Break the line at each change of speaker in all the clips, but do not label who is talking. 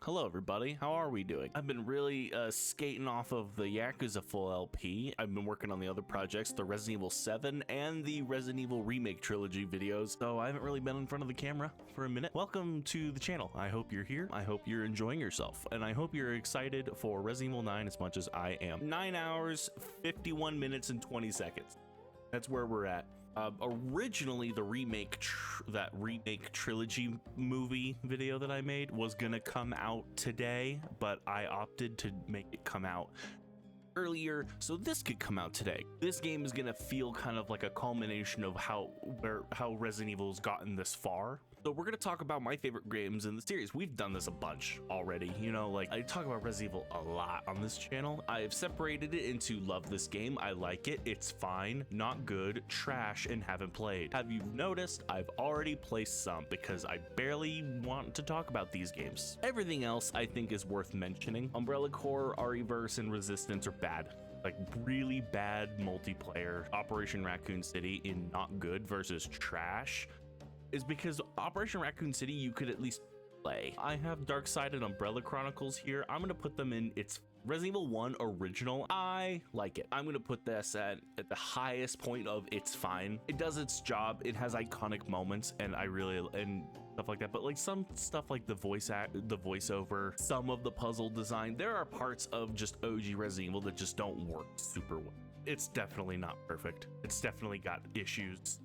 Hello everybody, how are we doing? I've been really skating off of the Yakuza Full LP. I've been working on the other projects, the Resident Evil 7 and the Resident Evil Remake Trilogy videos, so I haven't really been in front of the camera for a minute. Welcome to the channel. I hope you're here, I hope you're enjoying yourself, and I hope you're excited for Resident Evil 9 as much as I am. 9 hours, 51 minutes, and 20 seconds. That's where we're at. Originally, the remake trilogy movie video that I made was gonna come out today, but I opted to make it come out earlier so this could come out today. This game is gonna feel kind of like a culmination of how Resident Evil's gotten this far. So we're gonna talk about my favorite games in the series. We've done this a bunch already, you know, like I talk about Resident Evil a lot on this channel. I've separated it into love this game, I like it, it's fine, not good, trash, and haven't played. Have you noticed I've already placed some because I barely want to talk about these games. Everything else I think is worth mentioning. Umbrella Corps, RE-Verse, and Resistance are bad. Like really bad multiplayer. Operation Raccoon City in not good versus trash is because Operation Raccoon City you could at least play. I have Darkside and Umbrella Chronicles here. I'm gonna put them in its Resident Evil 1 original. I like it. I'm gonna put this at the highest point of it's fine. It does its job. It has iconic moments and stuff like that, but like some stuff like the voiceover, some of the puzzle design, there are parts of just OG Resident Evil that just don't work super well. It's definitely not perfect. It's definitely got issues.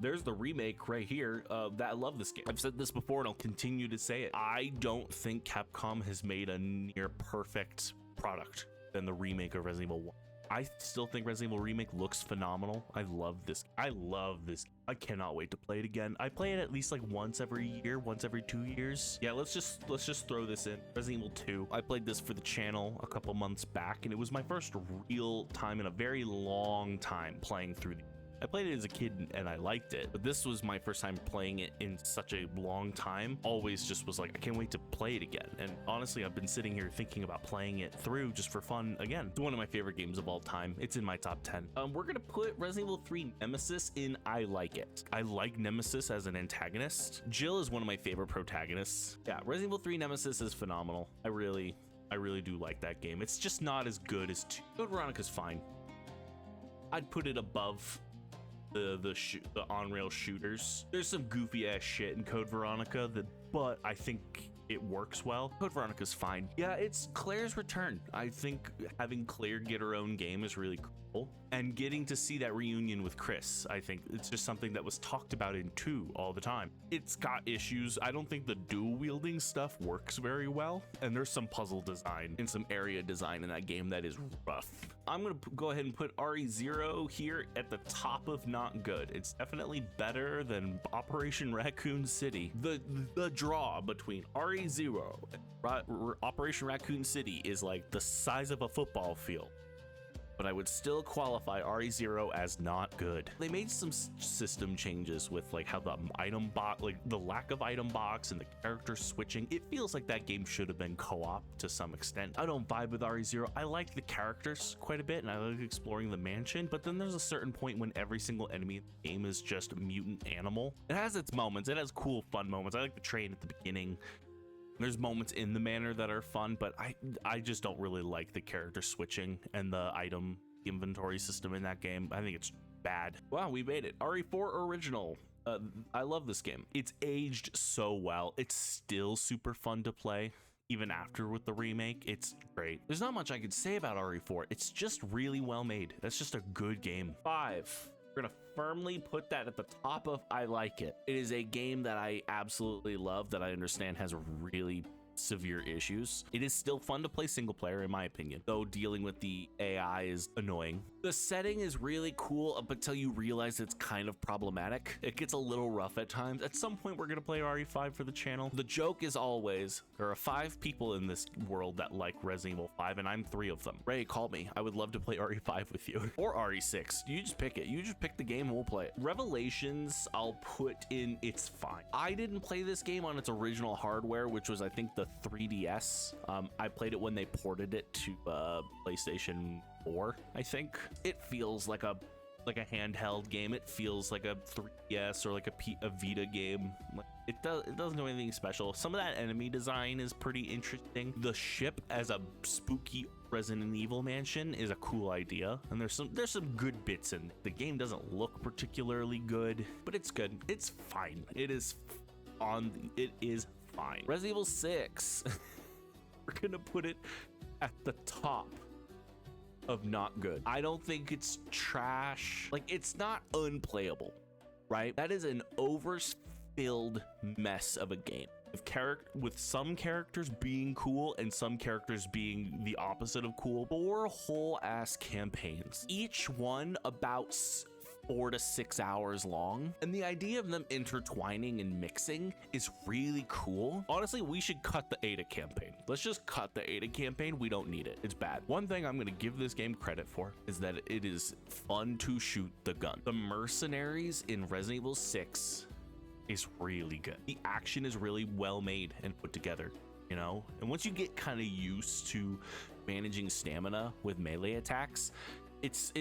There's the remake right here that I love this game. I've said this before and I'll continue to say it. I don't think Capcom has made a near perfect product than the remake of Resident Evil 1. I still think Resident Evil Remake looks phenomenal. I love this. I cannot wait to play it again. I play it at least like once every year, once every 2 years. Yeah, let's just throw this in. Resident Evil 2. I played this for the channel a couple months back, and it was my first real time in a very long time playing through the. I played it as a kid and I liked it, but this was my first time playing it in such a long time. Always just was like, I can't wait to play it again. And honestly, I've been sitting here thinking about playing it through just for fun again. It's one of my favorite games of all time. It's in my top 10. We're gonna put Resident Evil 3 Nemesis in I like it. I like Nemesis as an antagonist. Jill is one of my favorite protagonists. Yeah, Resident Evil 3 Nemesis is phenomenal. I really do like that game. It's just not as good as 2. Code Veronica's fine. I'd put it above the on-rail shooters. There's some goofy ass shit in Code Veronica but I think it works well. Code Veronica's fine. Yeah, it's Claire's return. I think having Claire get her own game is really cool, and getting to see that reunion with Chris, I think it's just something that was talked about in 2 all the time. It's got issues. I don't think the dual wielding stuff works very well, and there's some puzzle design and some area design in that game that is rough. I'm gonna go ahead and put RE0 here at the top of not good. It's definitely better than Operation Raccoon City. The draw between RE0 and Operation Raccoon City is like the size of a football field, but I would still qualify RE0 as not good. They made some system changes with like how the item box, like the lack of item box and the character switching. It feels like that game should have been co-op to some extent. I don't vibe with RE0. I like the characters quite a bit and I like exploring the mansion, but then there's a certain point when every single enemy in the game is just a mutant animal. It has its moments. It has cool, fun moments. I like the train at the beginning. There's moments in the manor that are fun, but I just don't really like the character switching and the item inventory system in that game. I think it's bad. Wow, we made it. RE4 original. I love this game. It's aged so well. It's still super fun to play. Even after with the remake, it's great. There's not much I could say about RE4. It's just really well made. That's just a good game. 5. We're gonna firmly put that at the top of I like it. It is a game that I absolutely love, that I understand has really severe issues. It is still fun to play single player in my opinion, though dealing with the AI is annoying. The setting is really cool up until you realize it's kind of problematic. It gets a little rough at times. At some point we're gonna play RE5 for the channel. The joke is always there are 5 people in this world that like Resident Evil 5 and I'm 3 of them. Ray, call me. I would love to play RE5 with you. Or RE6. You just pick it. You just pick the game and we'll play it. Revelations I'll put in it's fine. I didn't play this game on its original hardware, which was I think the 3DS. I played it when they ported it to PlayStation 4, I think. It feels like a handheld game. It feels like a 3DS or like a Vita game. It doesn't do anything special. Some of that enemy design is pretty interesting. The ship as a spooky Resident Evil mansion is a cool idea, and there's some good bits in it. The game doesn't look particularly good, but it's good. It's fine. It is fine. Resident Evil 6. We're gonna put it at the top of not good. I don't think it's trash. Like, it's not unplayable, right? That is an overfilled mess of a game with some characters being cool and some characters being the opposite of cool. 4 whole ass campaigns, each one about 4 to 6 hours long, and the idea of them intertwining and mixing is really cool. Honestly, we should cut the Ada campaign. Let's just cut the Ada campaign. We don't need it. It's bad. One thing I'm gonna give this game credit for is that it is fun to shoot the gun. The mercenaries in Resident Evil 6 is really good. The action is really well made and put together, you know? And once you get kind of used to managing stamina with melee attacks, it's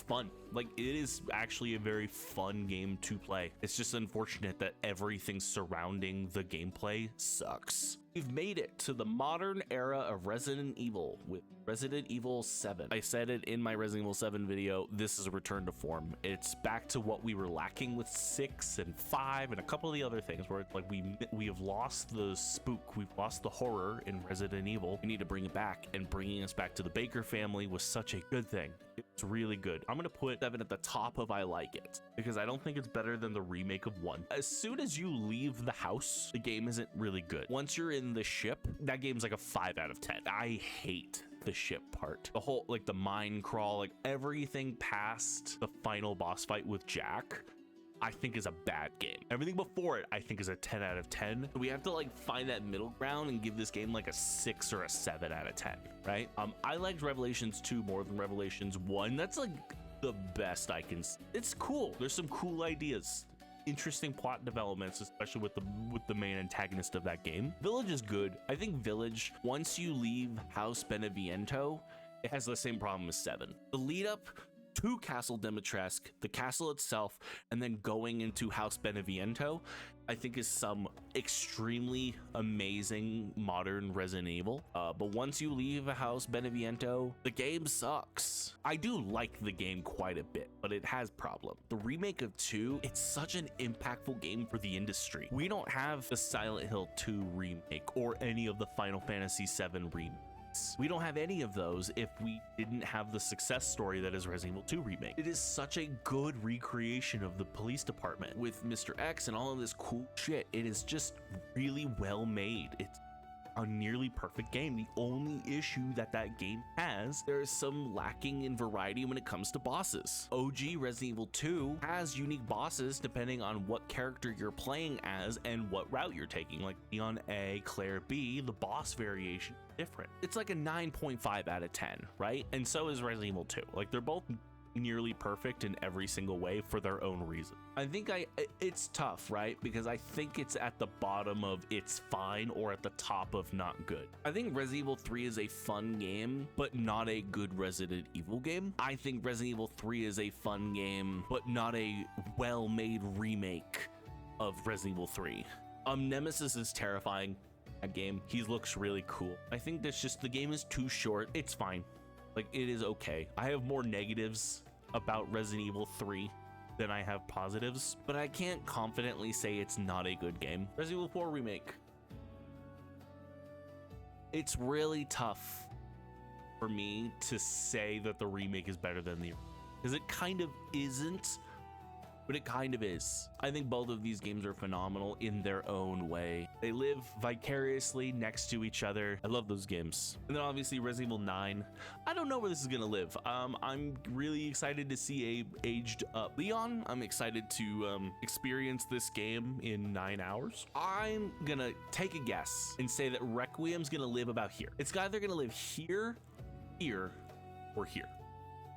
fun. Like, it is actually a very fun game to play. It's just unfortunate that everything surrounding the gameplay sucks. We've made it to the modern era of Resident Evil with Resident Evil 7. I said it in my Resident Evil 7 video. This is a return to form. It's back to what we were lacking with 6 and 5 and a couple of the other things, where it's like we have lost the spook, we've lost the horror in Resident Evil. We need to bring it back, and bringing us back to the Baker family was such a good thing. It's really good. I'm gonna put 7 at the top of I like it, because I don't think it's better than the remake of 1. As soon as you leave the house, the game isn't really good. Once you're in the ship, that game's like a 5 out of 10. I hate the ship part. The whole, like, the mine crawl, like everything past the final boss fight with Jack, I think is a bad game. Everything before it, I think, is a 10 out of 10. We have to like find that middle ground and give this game like a 6 or a 7 out of 10, right? I liked Revelations 2 more than Revelations 1. That's like the best I can. It's cool. There's some cool ideas, interesting plot developments, especially with the main antagonist of that game. Village is good. I think Village, once you leave House Beneviento, it has the same problem as 7. The lead up to Castle Dimitrescu, the castle itself, and then going into House Beneviento, I think is some extremely amazing modern Resident Evil. But once you leave House Beneviento, the game sucks. I do like the game quite a bit, but it has problems. The remake of 2, it's such an impactful game for the industry. We don't have the Silent Hill 2 remake or any of the Final Fantasy 7 remakes. We don't have any of those if we didn't have the success story that is Resident Evil 2 remake. It is such a good recreation of the police department with Mr. X and all of this cool shit. It is just really well made. It's a nearly perfect game. The only issue that game has, there is some lacking in variety when it comes to bosses. OG Resident Evil 2 has unique bosses depending on what character you're playing as and what route you're taking. Like Leon A, Claire B, the boss variation is different. It's like a 9.5 out of 10, right? And so is Resident Evil 2. Like, they're both nearly perfect in every single way for their own reason. I think it's tough, right? Because I think it's at the bottom of it's fine or at the top of not good. I think Resident Evil 3 is a fun game, but not a good Resident Evil game. I think Resident Evil 3 is a fun game, but not a well-made remake of Resident Evil 3. Nemesis is terrifying. That game, he looks really cool. I think that's just, the game is too short. It's fine. Like, it is okay. I have more negatives about Resident Evil 3 than I have positives, but I can't confidently say it's not a good game. Resident Evil 4 remake. It's really tough for me to say that the remake is better than the, because it kind of isn't, but it kind of is. I think both of these games are phenomenal in their own way. They live vicariously next to each other. I love those games. And then obviously Resident Evil 9. I don't know where this is gonna live. I'm really excited to see a aged up Leon. I'm excited to experience this game in 9 hours. I'm gonna take a guess and say that Requiem's gonna live about here. It's either gonna live here, here, or here.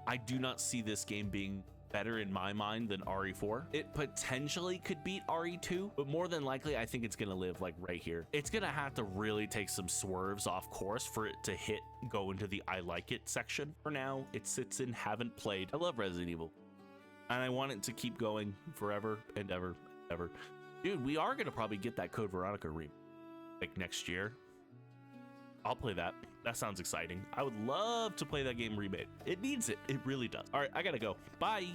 I do not see this game being better in my mind than RE4. It potentially could beat RE2, but more than likely I think it's gonna live like right here. It's gonna have to really take some swerves off course for it to go into the I like it section. For now, it sits in haven't played. I love Resident Evil, and I want it to keep going forever and ever and ever. Dude, we are gonna probably get that Code Veronica remake like next year. I'll play that. That sounds exciting. I would love to play that game remade. It needs it. It really does. All right, I gotta go. Bye.